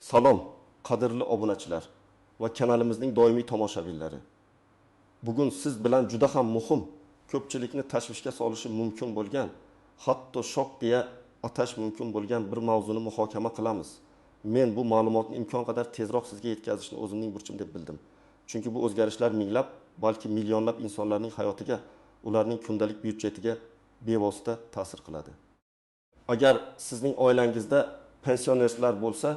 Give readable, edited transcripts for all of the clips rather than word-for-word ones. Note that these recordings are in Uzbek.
Salom, qadrli obunachilar va kanalimizning doimiy tomoshabinlari. Bugun siz bilan juda ham muhim, ko'pchilikni tashvishga solishi mumkin bo'lgan, hatto shok deya atash mumkin bo'lgan bir mavzuni muhokama qilamiz. Men bu ma'lumotni imkon qadar tezroq sizga yetkazishni o'zimning burchim deb bildim. Chunki bu o'zgarishlar minglab, balki millionlab insonlarning hayotiga, ularning kundalik byudjetiga bevosita ta'sir qiladi. Agar sizning oilangizda pensionerlar bo'lsa,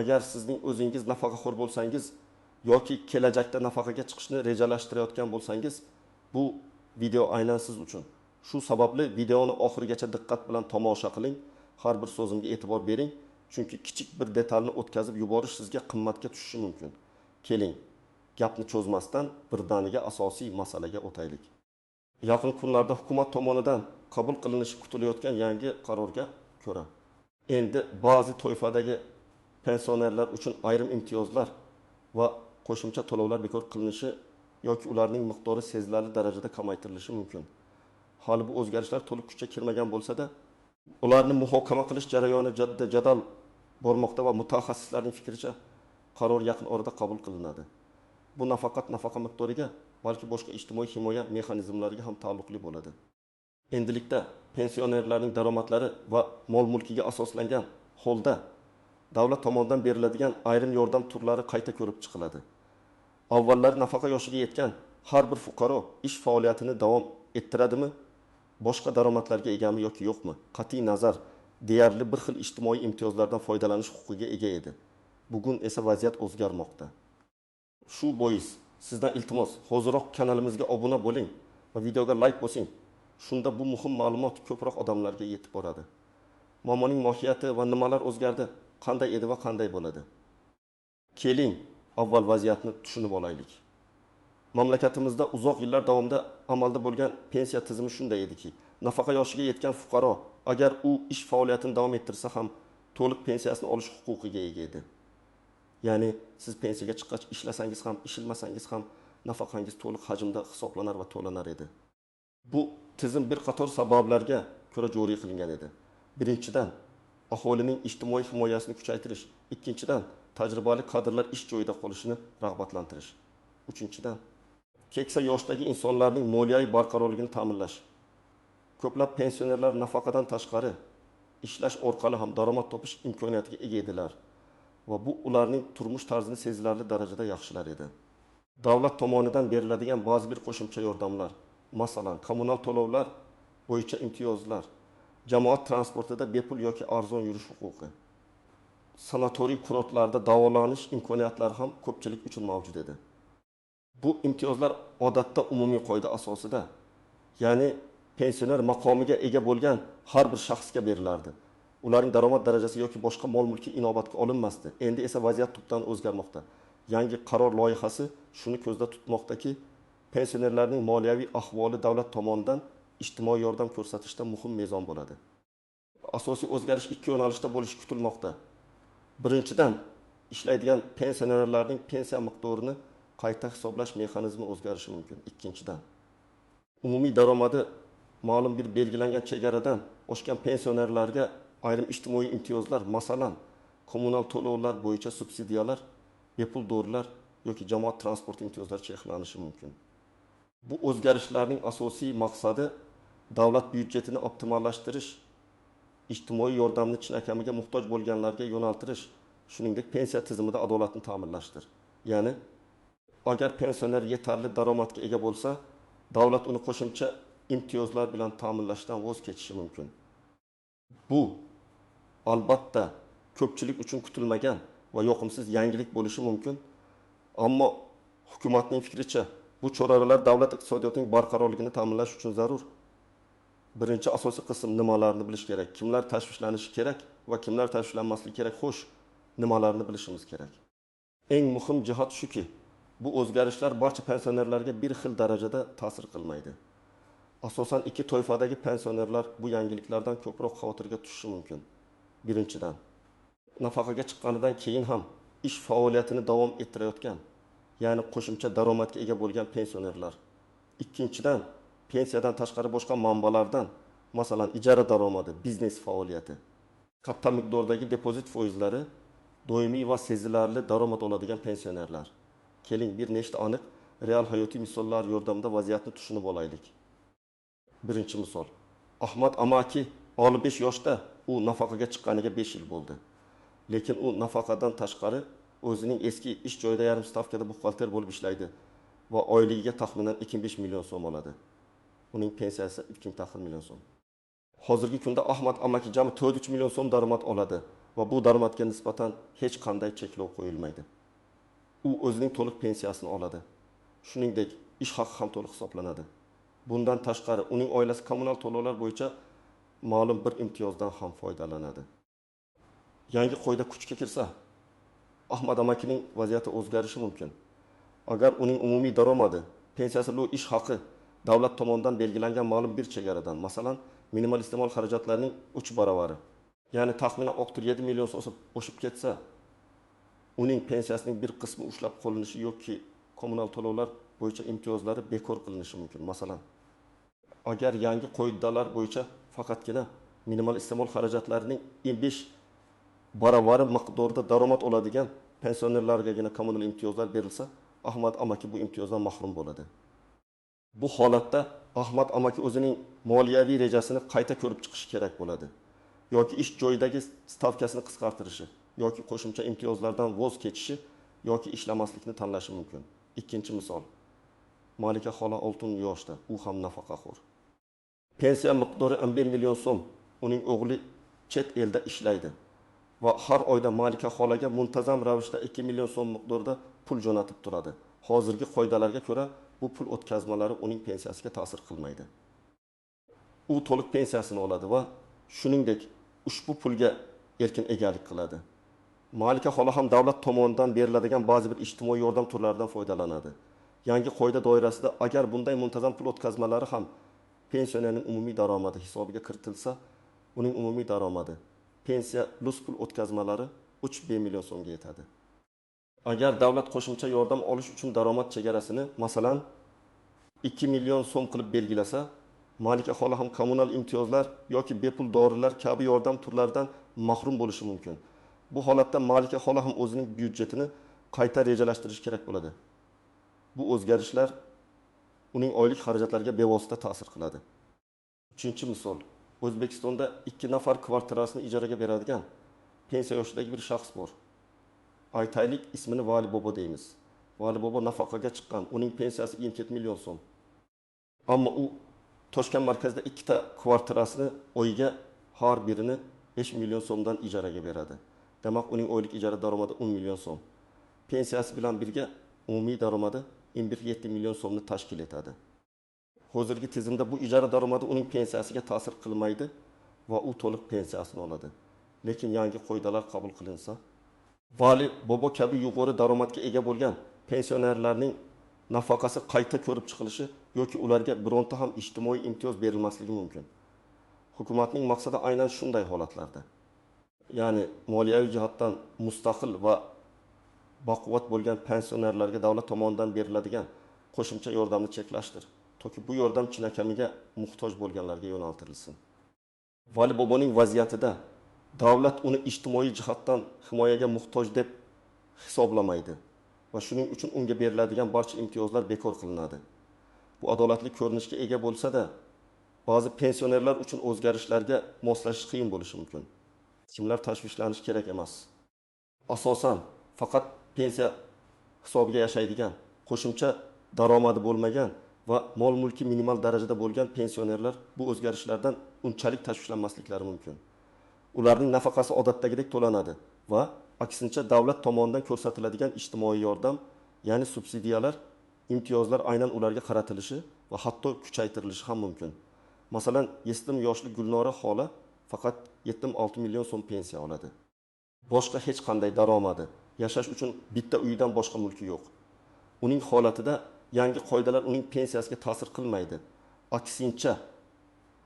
agar sizning o'zingiz nafaqaxo'r bo'lsangiz yoki kelajakda nafaqaga chiqishni rejalashtirayotgan bo'lsangiz, bu video aynan siz uchun. Shu sababli videoni oxirigacha diqqat bilan tomosha qiling, har bir so'zimga e'tibor bering, chunki kichik bir detalni o'tkazib yuborish sizga qimmatga tushishi mumkin. Keling, gapni cho'zmasdan birdaniga asosiy masalaga o'taylik. Yaqin kunlarda hukumat tomonidan qabul qilinishi kutilayotgan yangi qarorga ko'ra, endi ba'zi toifadagi pensionerlar uchun ayrim imtiyozlar va qo'shimcha to'lovlar bekor qilinishi yoki ularning miqdori sezilarli darajada kamaytirilishi mumkin. Hali bu o'zgarishlar to'liq kuchga kirmagan bo'lsa-da, ularni muhokama qilish jarayoni jadal bormoqda va mutaxassislarning fikricha qaror yaqin orada qabul qilinadi. Bu nafaqat nafaqa miqdoriga, balki boshqa ijtimoiy himoya mexanizmlariga ham taalluqli bo'ladi. Endilikda pensionerlarning daromadlari va mol-mulkiga asoslangan holda davlat tomonidan beriladigan ayrim yordam turlari qayta ko'rib chiqiladi. Avvallari nafaqa yoshiga yetgan har bir fuqaro ish faoliyatini davom ettiradimi, boshqa daromadlarga egami yoki yo'qmi? Qat'iy nazar, deyarli bir xil ijtimoiy imtiyozlardan foydalanish huquqiga ega edi. Bugun esa vaziyat o'zgarmoqda. Shu bois sizdan iltimos, hoziroq kanalimizga obuna bo'ling va videoga like bosing. Shunda bu muhim ma'lumot ko'proq odamlarga yetib boradi. Muammoning mohiyati va nimalar o'zgardi, qanday edi va qanday bo'ladi? Keling, avval vaziyatni tushunib olaylik. Mamlakatimizda uzoq yillar davomida amalda bo'lgan pensiya tizimi shunday ediki, nafaqa yoshiga yetgan fuqaro agar u ish faoliyatini davom ettirsa ham to'liq pensiyasini olish huquqiga ega edi. Ya'ni siz pensiyaga chiqqach ishlasangiz ham, ishilmasangiz ham nafaqangiz to'liq hajmda hisoblanar va to'lanar edi. Bu tizim bir qator sabablarga ko'ra joriy qilingan edi. Birinchidan, aholining ijtimoiy himoyasini kuchaytirish. Ikkinchidan, tajribali kadrlar ish joyida qolishini rag'batlantirish. Uchinchidan, keksa yoshdagi insonlarning moliyaviy barqarorligini ta'minlash. Ko'plab pensionerlar nafaqadan tashqari ishlash orqali ham daromad topish imkoniyatiga ega edilar va bu ularning turmush tarzini sezilarli darajada yaxshilar edi. Davlat tomonidan beriladigan ba'zi bir qo'shimcha yordamlar, masalan, kommunal to'lovlar bo'yicha imtiyozlar, jamoat transportida bepul yoki arzon yurish huquqi, sanatoriy kurortlarda davolanish imkoniyatlari ham ko'pchilik uchun mavjud edi. Bu imtiyozlar odatda umumiy qoida asosida, ya'ni pensioner maqomiga ega bo'lgan har bir shaxsga berilardi. Ularning daromad darajasi yoki boshqa mol-mulki inobatga olinmasdi. Endi esa vaziyat tubdan o'zgarmoqda. Yangi qaror loyihasi shuni ko'zda tutmoqdaki, pensionerlarning moliyaviy ahvoli davlat tomonidan ijtimoiy yordam ko'rsatishda muhim mezon bo'ladi. Asosiy o'zgarish ikki yo'nalishda bo'lishi kutilmoqda. Birinchidan, ishlaydigan pensionerlarning pensiya miqdorini qayta hisoblash mexanizmi o'zgarishi mumkin. Ikkinchidan, umumiy daromadi ma'lum bir belgilangan chegaradan oshgan pensionerlarga ayrim ijtimoiy imtiyozlar, masalan, kommunal to'lovlar bo'yicha subsidiyalar, bepul dorilar yoki jamoat transporti imtiyozlari cheklanishi mumkin. Bu o'zgarishlarning asosiy maqsadi davlat byudjetini optimallashtirish, ijtimoiy yordamni chinakamiga muhtoj bo'lganlarga yo'naltirish, shuningdek pensiya tizimida adolatni ta'minlashdir. Ya'ni, agar pensioner yetarli daromadga ega bo'lsa, davlat uni qo'shimcha imtiyozlar bilan ta'minlashdan voz kechishi mumkin. Bu albatta ko'pchilik uchun kutilmagan va yoqimsiz yangilik bo'lishi mumkin, ammo hukumatning fikricha bu choralar davlat iqtisodiyotining barqarorligini ta'minlash uchun zarur. Birinchi asosiy qism nimalarni bilish kerak, kimlar tashvishlanishi kerak va kimlar tashvishlanmasligi kerak. Xo'sh, nimalarni bilishimiz kerak? Eng muhim jihat shuki, bu o'zgarishlar barcha pensionerlarga bir xil darajada ta'sir qilmaydi. Asosan ikki toifadagi pensionerlar bu yangiliklardan ko'proq xavotirga tushishi mumkin. Birinchidan, nafaqaga chiqqanidan keyin ham ish faoliyatini davom ettirayotgan, ya'ni qo'shimcha daromadga ega bo'lgan pensionerlar. Ikkinchidan, pensiyadan tashqari boshqa manbalardan, masalan, ijara daromadi, biznes faoliyati, katta miqdordagi depozit foizlari, doimiy va sezilarli daromad oladigan pensionerlar. Keling, bir nechta aniq real hayotiy misollar yordamida vaziyatni tushunib olaylik. Birinchi misol. Ahmad amaki 65 yoshda u nafaqaga chiqqaniga 5 yil bo'ldi. Lekin u nafaqadan tashqari o'zining eski ish joyida yarim stavkada buxgalter bo'lib ishlaydi va oyligiga taxminan 2,5 million so'm oladi. Uning pensiyasi 2,4 million so'm. Hozirgi kunda Ahmad amaki jami 4,3 million so'm daromad oladi va bu daromadga nisbatan hech qanday cheklov qo'yilmaydi. U o'zining to'liq pensiyasini oladi. Shuningdek, ish haqi ham to'liq hisoblanadi. Bundan tashqari uning oilasi kommunal to'lovlar bo'yicha ma'lum bir imtiyozdan ham foydalanadi. Yangi qoida kuchga kirsa, Ahmad amakining vaziyati o'zgarishi mumkin. Agar uning umumiy daromadi, pensiyasi va ish haqi davlat tomonidan belgilangan ma'lum bir chegaradan, masalan, minimal iste'mol xarajatlarining 3 baravari, ya'ni taxminan 6,7 million so'm oshib ketsa, uning pensiyasining bir qismi ushlab qolinishi yoki kommunal to'lovlar bo'yicha imtiyozlari bekor qilinishi mumkin. Masalan, agar yangi qoidalar bo'yicha faqatgina minimal iste'mol xarajatlarining 5 baravari miqdorda daromad oladigan pensionerlargagina kommunal imtiyozlar berilsa, Ahmad amaki bu imtiyozdan mahrum bo'ladi. Bu holatda Ahmad amaki o'zining moliyaviy rejasini qayta ko'rib chiqishi kerak bo'ladi. Yoki ish joyidagi stavkasini qisqartirishi, yoki qo'shimcha imtiyozlardan voz kechishi, yoki ishlamaslikni tanlashi mumkin. Ikkinchi misol. Malika xola 6 yoshda, u ham nafaqaxo'r. Pensiya miqdori 11 million so'm. Uning o'g'li chet elda ishlaydi va har oyda Malika xolaga muntazam ravishda 2 million so'm miqdorida pul jo'natib turadi. Hozirgi qoidalarga ko'ra bu pul o'tkazmalari uning pensiyasiga ta'sir qilmaydi. U to'liq pensiyasini oladi va shuningdek ushbu pulga erkin egalik qiladi. Malika xola ham davlat tomonidan beriladigan ba'zi bir ijtimoiy yordam turlaridan foydalanadi. Yangi qoida doirasida agar bunday muntazam pul o'tkazmalari ham pensionerning umumiy daromadi hisobiga kiritilsa, uning umumiy daromadi pensiya plus pul o'tkazmalari 3 million so'mga yetadi. Agar davlat qo'shimcha yordam olish uchun daromad chegarasini, masalan, 2 million so'm qilib belgilasa, Malika xola ham kommunal imtiyozlar yoki bepul dorilar kabi yordam turlaridan mahrum bo'lishi mumkin. Bu holatda Malika xola ham o'zining byudjetini qayta rejalashtirish kerak bo'ladi. Bu o'zgarishlar uning oylik xarajatlariga bevosita ta'sir qiladi. Uchinchi misol. O'zbekistonda 2 nafar kvartirasini ijaraga beradigan pensiya yoshidagi bir shaxs bor. Aytaylik, ismini Vali bobo deymiz. Vali bobo nafaqaga chiqqan, uning pensiyasi 27 million so'm. Ammo u Toshkent markazida 2 ta kvartirasini oyiga har birini 5 million so'mdan ijaraga beradi. Demak, uning oylik ijara daromadi 10 million so'm. Pensiyasi bilan birga umumiy daromadi 1,7 million so'mni tashkil etadi. Hozirgi tizimda bu ijara daromadi uning pensiyasiga ta'sir qilmaydi va u to'liq pensiyasini oladi. Lekin yangi qoidalar qabul qilinsa, Vali bobo kabi yuqori daromadga ega bo'lgan pensionerlarning nafaqasi qayta ko'rib chiqilishi yoki ularga bironta ham ijtimoiy imtiyoz berilmasligi mumkin. Hukumatning maqsadi aynan shunday holatlarda. Ya'ni moliyaviy jihatdan mustaqil va baquvvat bo'lgan pensionerlarga davlat tomonidan beriladigan qo'shimcha yordamni cheklashdir. Toki bu yordam chinakamiga muhtoj bo'lganlarga yo'naltirilsin. Vali boboning vaziyatida davlat uni ijtimoiy jihatdan himoyaga muhtoj deb hisoblamaydi va shuning uchun unga beriladigan barcha imtiyozlar bekor qilinadi. Bu adolatli ko'rinishga ega bo'lsa-da, ba'zi pensionerlar uchun o'zgarishlarga moslashish qiyin bo'lishi mumkin. Kimlar tashvishlanish kerak emas. Asosan faqat pensiya hisobiga yashaydigan, qo'shimcha daromadi bo'lmagan va mol-mulki minimal darajada bo'lgan pensionerlar bu o'zgarishlardan unchalik tashvishlanmasliklari mumkin. Ularning nafaqasi odatdagidek to'lanadi va aksincha davlat tomonidan ko'rsatiladigan ijtimoiy yordam, ya'ni subsidiyalar, imtiyozlar aynan ularga qaratilishi va hatto kuchaytirilishi ham mumkin. Masalan, 7 yoshli Gulnora xola faqat 7,6 million so'm pensiya oladi. Boshqa hech qanday daromadi, yashash uchun bitta uydan boshqa mulki yo'q. Uning holatida yangi qoidalar uning pensiyasiga ta'sir qilmaydi. Aksincha,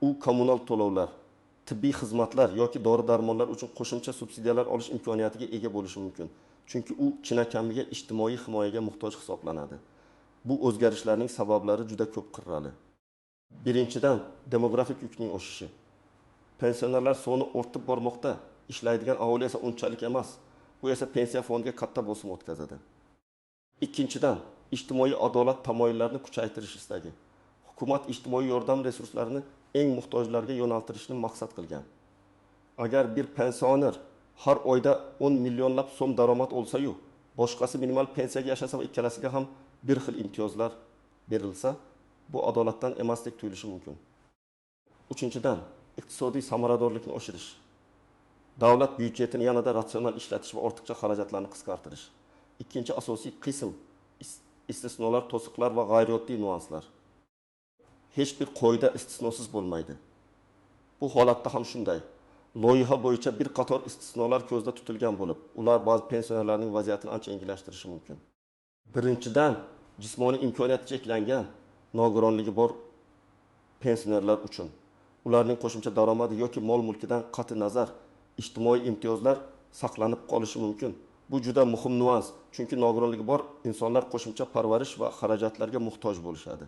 u kommunal to'lovlar, tibbiy xizmatlar yoki dori-darmonlar uchun qo'shimcha subsidiyalar olish imkoniyatiga ega bo'lishi mumkin. Chunki u chinakamiga ijtimoiy himoyaga muhtoj hisoblanadi. Bu o'zgarishlarning sabablari juda ko'p qirrali. Birinchidan, demografik yukning o'sishi. Pensionerlar soni ortib bormoqda, ishlaydigan aholi esa unchalik emas. Bu esa pensiya fondiga katta bosim o'tkazadi. Ikkinchidan, ijtimoiy adolat tamoyillarini kuchaytirish istagi. Hukumat ijtimoiy yordam resurslarini eng muhtojlarga yo'naltirishni maqsad qilgan. Agar bir pensioner har oyda 10 millionlab so'm daromad olsa-yu, boshqasi minimal pensiyaga yashasa va ikkalasiga ham bir xil imtiyozlar berilsa, bu adolatdan emasdek tuyulishi mumkin. Uchinchidan, iqtisodiy samaradorlikni oshirish. Davlat byudjetini yanada ratsional ishlatish va ortiqcha xarajatlarni qisqartirish. Ikkinchi asosiy qism istisnolar, to'siqlar va g'ayrioddiy nuanslar. Hech bir qoida istisnosiz bo'lmaydi. Bu holatda ham shunday. Loyiha bo'yicha bir qator istisnolar ko'zda tutilgan bo'lib, ular ba'zi pensionerlarning vaziyatini ancha yengillashtirishi mumkin. Birinchidan, jismoniy imkoniyati cheklangan, nogironligi bor pensionerlar uchun ularning qo'shimcha daromadi yoki mol-mulkidan qat'i nazar ijtimoiy imtiyozlar saqlanib qolishi mumkin. Bu juda muhim nuans, chunki nogironligi bor insonlar qo'shimcha parvarish va xarajatlarga muhtoj bo'lishadi.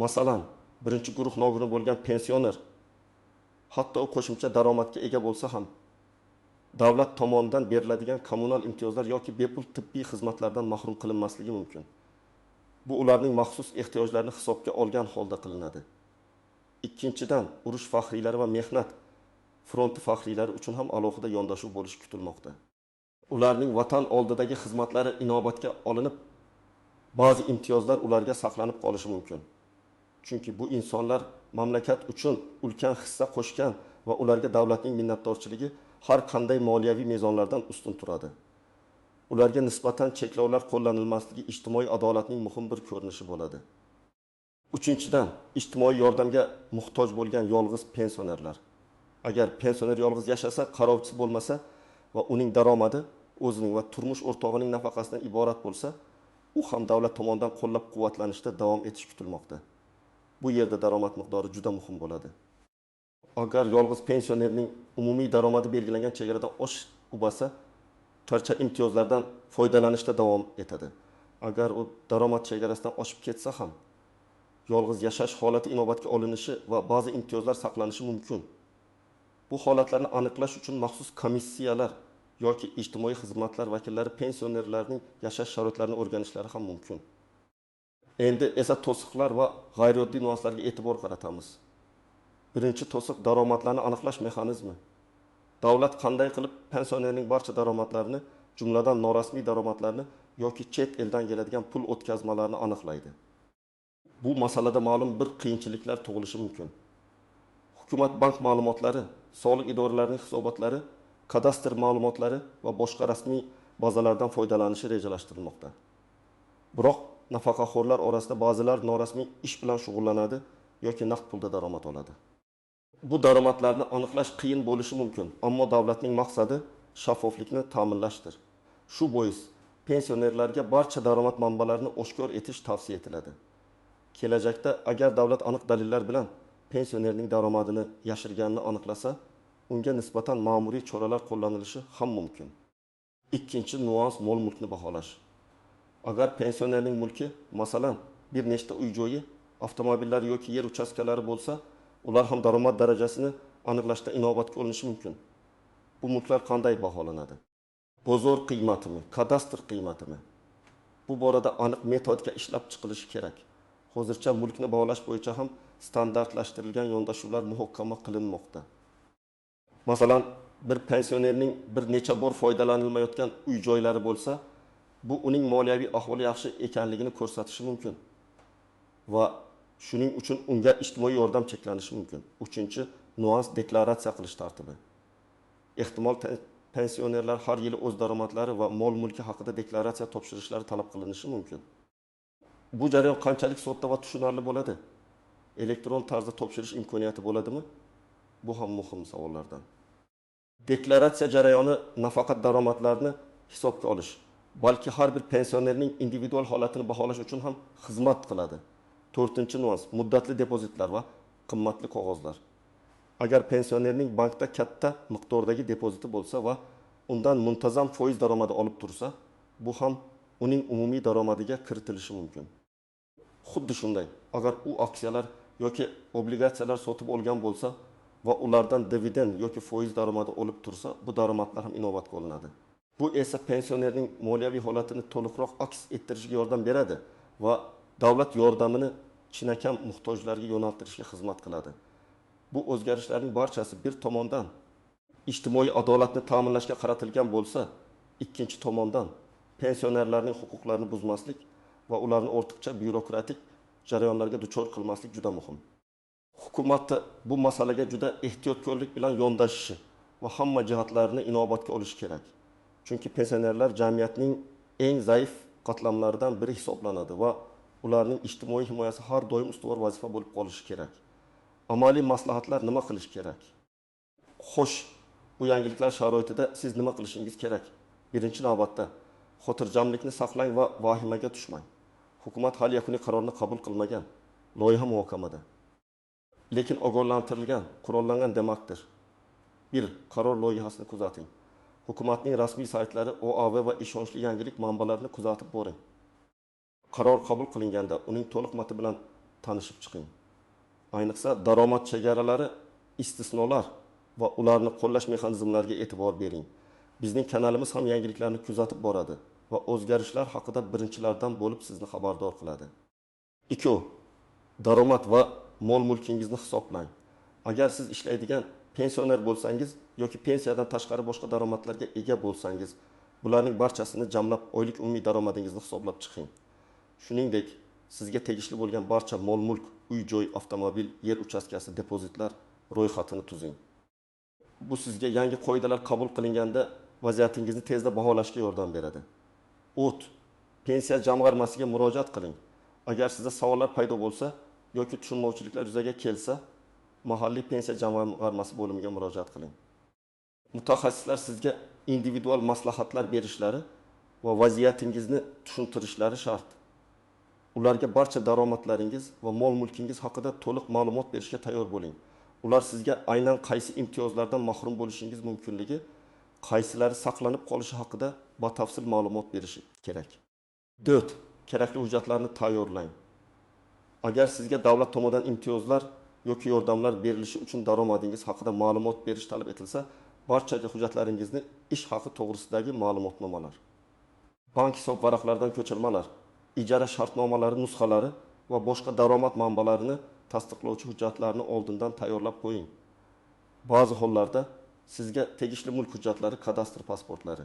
Masalan, birinchi guruh nogiron bo'lgan pensioner hatto qo'shimcha daromadga ega bo'lsa ham davlat tomonidan beriladigan kommunal imtiyozlar yoki bepul tibbiy xizmatlardan mahrum qilinmasligi mumkin. Bu ularning maxsus ehtiyojlarini hisobga olgan holda qilinadi. Ikkinchidan, urush faxriylari va mehnat fronti faxriylari uchun ham alohida yondashuv bo'lishi kutilmoqda. Ularning vatan oldidagi xizmatlari inobatga olinib, ba'zi imtiyozlar ularga saqlanib qolishi mumkin. Chunki bu insonlar mamlakat uchun ulkan hissa qo'shgan va ularga davlatning minnatdorchiligi har qanday moliyaviy mezonlardan ustun turadi. Ularga nisbatan cheklovlar qo'llanilmasligi ijtimoiy adolatning muhim bir ko'rinishi bo'ladi. Uchinchidan, ijtimoiy yordamga muhtoj bo'lgan yolg'iz pensionerlar. Agar pensioner yolg'iz yashasa, qarovchisi bo'lmasa va uning daromadi o'zining va turmush o'rtog'ining nafaqasidan iborat bo'lsa, u ham davlat tomonidan qo'llab-quvvatlanishda davom etishi kutilmoqda. Bu yerda daromad miqdori juda muhim bo'ladi. Agar yolg'iz pensionerning umumiy daromadi belgilangan chegaradan oshib bo'lsa, barcha imtiyozlardan foydalanishda davom etadi. Agar u daromad chegarasidan oshib ketsa ham, yolg'iz yashash holati inobatga olinishi va ba'zi imtiyozlar saqlanishi mumkin. Bu holatlarni aniqlash uchun maxsus komissiyalar yoki ijtimoiy xizmatlar vakillari pensionerlarning yashash sharoitlarini o'rganishlari ham mumkin. Endi esa to'siqlar va g'ayrioddiy nuanslarga e'tibor qaratamiz. Birinchi to'siq daromadlarni aniqlash mexanizmi. Davlat qanday qilib pensionerning barcha daromadlarini, jumladan norasmiy daromadlarni yoki chet eldan keladigan pul o'tkazmalarini aniqlaydi. Bu masalada ma'lum bir qiyinchiliklar tug'ilishi mumkin. Hukumat bank ma'lumotlari, soliq idoralarining hisobotlari, kadastr ma'lumotlari va boshqa rasmiy bazalardan foydalanishi rejalashtirilmoqda. Biroq nafaqaxo'rlar orasida ba'zilar norasmiy ish bilan shug'ullanadi yoki naqd pulda daromad oladi. Bu daromadlarni aniqlash qiyin bo'lishi mumkin, ammo davlatning maqsadi shaffoflikni ta'minlashdir. Shu bois pensionerlarga barcha daromad manbalarini oshkor etish tavsiya etiladi. Kelajakda agar davlat aniq dalillar bilan pensionerning daromadini yashirganini aniqlasa, unga nisbatan ma'muriy choralar qo'llanilishi ham mumkin. Ikkinchi nuans mol-mulkni baholash. Agar pensionerning mulki, masalan, bir nechta uy-joyi, avtomobillar yoki yer uchastkalari bo'lsa, ular ham daromad darajasini aniqlashda inobatga olinishi mumkin. Bu mulklar qanday baholanadi? Bozor qiymatimi, kadastr qiymatimi? Bu borada aniq metodika ishlab chiqilishi kerak. Hozircha mulkni baholash bo'yicha ham standartlashtirilgan yondashuvlar muhokama qilinmoqda. Masalan, bir pensionerning bir necha bor foydalanilmayotgan uy-joylari bo'lsa, bu uning moliyaviy ahvoli yaxshi ekanligini ko'rsatishi mumkin va shuning uchun unga ijtimoiy yordam cheklanishi mumkin. Uchinchi nuans deklaratsiya qilish tartibi. Ehtimol pensionerlar har yili o'z daromadlari va mol-mulki haqida deklaratsiya topshirishlari talab qilinishi mumkin. Bu jarayon qanchalik sodda va tushunarli bo'ladi? Elektron tarzda topshirish imkoniyati bo'ladimi? Bu ham muhim savollardan. Deklaratsiya jarayoni nafaqat daromadlarni hisobga olish, balki har bir pensionerning individual holatini baholash uchun ham xizmat qiladi. To'rtinchi nuans muddatli depozitlar va qimmatli qog'ozlar. Agar pensionerning bankda katta miqdordagi depoziti bo'lsa va undan muntazam foiz daromadi olib tursa, bu ham uning umumiy daromadiga kiritilishi mumkin. Xuddi shunday, agar u aksiyalar yoki obligatsiyalar sotib olgan bo'lsa va ulardan dividend yoki foiz daromadi olib tursa, bu daromadlar ham inobatga olinadi. Bu esa pensionerning moliyaviy holatini to'liqroq aks ettirishiga yordam beradi va davlat yordamini chinakam muhtojlarga yo'naltirishga xizmat qiladi. Bu o'zgarishlarning barchasi bir tomondan ijtimoiy adolatni ta'minlashga qaratilgan bo'lsa, ikkinchi tomondan pensionerlarning huquqlarini buzmaslik va ularni ortiqcha byurokratik jarayonlarga duchor qilmaslik juda muhim. Hukumatda bu masalaga juda ehtiyotkorlik bilan yondashishi va hamma jihatlarini inobatga olishi kerak. Chunki pensionerlar jamiyatning eng zaif qatlamlaridan biri hisoblanadi va ularning ijtimoiy himoyasi har doim ustuvor vazifa bo'lib qolishi kerak. Amaliy maslahatlar nima qilish kerak? Xo'sh, bu yangiliklar sharoitida siz nima qilishingiz kerak? Birinchi navbatda xotirjamlikni saqlang va vahimaga tushmang. Hukumat hali yakuniy qarorni qabul qilmagan. Loyiha muhokamada. Lekin ogohlantirilgan, qurollangan demakdir. 1. Qaror loyihasini kuzating. Hukumatning rasmiy saytlari, OAV va ishonchli yangilik manbalarini kuzatib boring. Qaror qabul qilinganda uning to'liq matni bilan tanishib chiqing. Ayniqsa daromad chegaralari, istisnolar va ularni qo'llash mexanizmlariga e'tibor bering. Bizning kanalimiz ham yangiliklarni kuzatib boradi va o'zgarishlar haqida birinchilardan bo'lib sizni xabardor qiladi. 2. Daromad va mol-mulkingizni hisoblang. Agar siz ishlaydigan pensioner bo'lsangiz yoki pensiyadan tashqari boshqa daromadlarga ega bo'lsangiz, bularning barchasini jamlab oylik umumiy daromadingizni hisoblab chiqing. Shuningdek, sizga tegishli bo'lgan barcha mol-mulk, uy-joy, avtomobil, yer uchastkasi, depozitlar ro'yxatini tuzing. Bu sizga yangi qoidalar qabul qilinganda vaziyatingizni tezda baholashga yordam beradi. O't, pensiya jamg'armasiga murojaat qiling. Agar sizda savollar paydo bo'lsa yoki tushunmovchiliklar yuzaga kelsa, mahalliy pensiya jamg'armasi bo'limiga murojaat qiling. Mutaxassislar sizga individual maslahatlar berishlari va vaziyatingizni tushuntirishlari shart. Ularga barcha daromadlaringiz va mol-mulkingiz haqida to'liq ma'lumot berishga tayyor bo'ling. Ular sizga aynan qaysi imtiyozlardan mahrum bo'lishingiz mumkinligi, qaysilari saqlanib qolishi haqida batafsil ma'lumot berishi kerak. 4. Kerakli hujjatlarni tayyorlang. Agar sizga davlat tomonidan imtiyozlar yoki yordamlar berilishi uchun daromadingiz haqida ma'lumot berish talab etilsa, barcha hujjatlaringizni ish haqi to'g'risidagi ma'lumotnomalar, bank hisob varaqlaridan ko'chirmalar, ijara shartnomalari nusxalari va boshqa daromad manbalarini tasdiqlovchi hujjatlarni oldindan tayyorlab qo'ying. Ba'zi hollarda sizga tegishli mulk hujjatlari, kadastr pasportlari,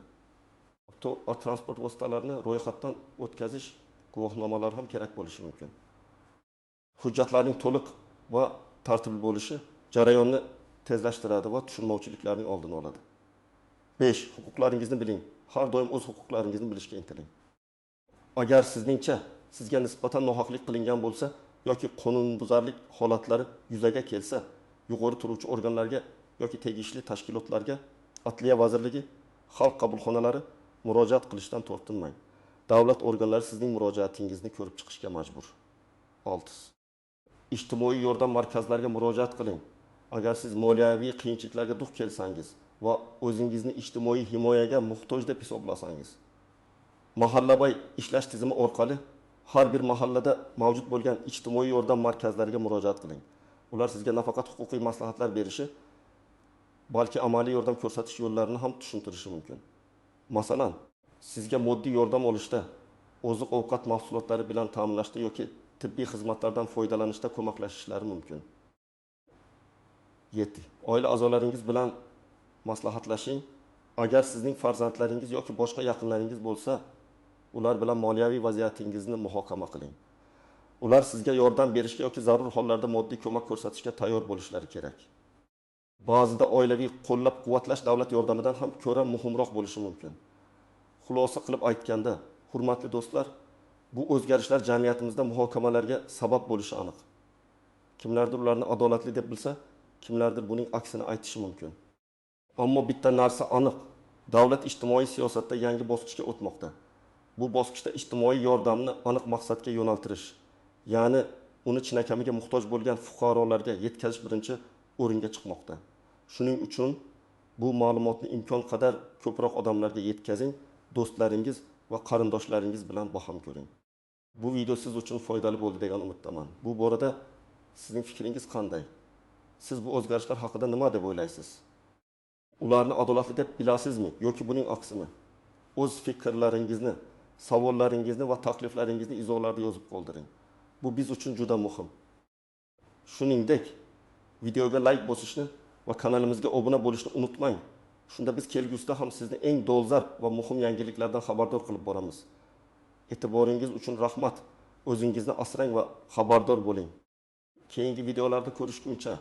transport vositalarini ro'yxatdan o'tkazish guvohnomalari ham kerak bo'lishi mumkin. Hujjatlarning to'liq va tartibli bo'lishi jarayonni tezlashtiradi va tushunmovchiliklarning oldini oladi. 5. Huquqlaringizni biling. Har doim o'z huquqlaringizni bilishga intiling. Agar sizningcha sizga nisbatan nohaqlik qilingan bo'lsa yoki qonunbuzarlik holatlari yuzaga kelsa, yuqori turuvchi organlarga yoki tegishli tashkilotlarga, Adliya vazirligi, xalq qabulxonalari murojaat qilishdan tortinmang. Davlat organlari sizning murojaatingizni ko'rib chiqishga majbur. 6. Ijtimoiy yordam markazlariga murojaat qiling. Agar siz moliyaviy qiyinchiliklarga duch kelsangiz va o'zingizni ijtimoiy himoyaga muhtoj deb hisoblasangiz, mahallabay ishlash tizimi orqali har bir mahallada mavjud bo'lgan ijtimoiy yordam markazlariga murojaat qiling. Ular sizga nafaqat huquqiy maslahatlar berishi, balki amaliy yordam ko'rsatish yo'llarini ham tushuntirishi mumkin. Masalan, sizga moddiy yordam olishda, oziq-ovqat mahsulotlari bilan ta'minlashda yoki tibbiy xizmatlardan foydalanishda ko'maklashishlari mumkin. 7. Oila a'zolaringiz bilan maslahatlashing. Agar sizning farzandlaringiz yoki boshqa yaqinlaringiz bo'lsa, ular bilan moliyaviy vaziyatingizni muhokama qiling. Ular sizga yordam berishga yoki zarur hollarda moddiy ko'mak ko'rsatishga tayyor bo'lishlari kerak. Ba'zida oilaviy qo'llab-quvvatlash davlat yordamidan ham ko'ra muhimroq bo'lishi mumkin. Xulosa qilib aytganda, hurmatli do'stlar, bu o'zgarishlar jamiyatimizda muhokamalarga sabab bo'lishi aniq. Kimlardir ularni adolatli deb bilsa, kimlardir buning aksini aytishi mumkin. Ammo bitta narsa aniq, davlat ijtimoiy siyosatda yangi bosqichga o'tmoqda. Bu bosqichda ijtimoiy yordamni aniq maqsadga yo'naltirish, ya'ni uni chinakamiga muhtoj bo'lgan fuqarolarga yetkazish birinchi o'ringa chiqmoqda. Shuning uchun bu ma'lumotni imkon qadar ko'proq odamlarga yetkazing, do'stlaringiz va qarindoshlaringiz bilan baham ko'ring. Bu video siz uchun foydali bo'ldi degan umiddaman. Bu borada sizning fikringiz qanday? Siz bu o'zgarishlar haqida nima deb o'ylaysiz? Ularni adolatli deb bilasizmi yoki buning aksimi? o'z fikrlaringizni, savollaringizni va takliflaringizni izohlarda yozib qoldiring. Bu biz uchun juda muhim. Shuningdek, videoga like bosishni va kanalimizga obuna bo'lishni unutmang. Shunda biz kelgusida ham sizni eng dolzarb va muhim yangiliklardan xabardor qilib boramiz. E'tiboringiz uchun rahmat. O'zingizni asrang va xabardor bo'ling. Keyingi videolarda ko'rishguncha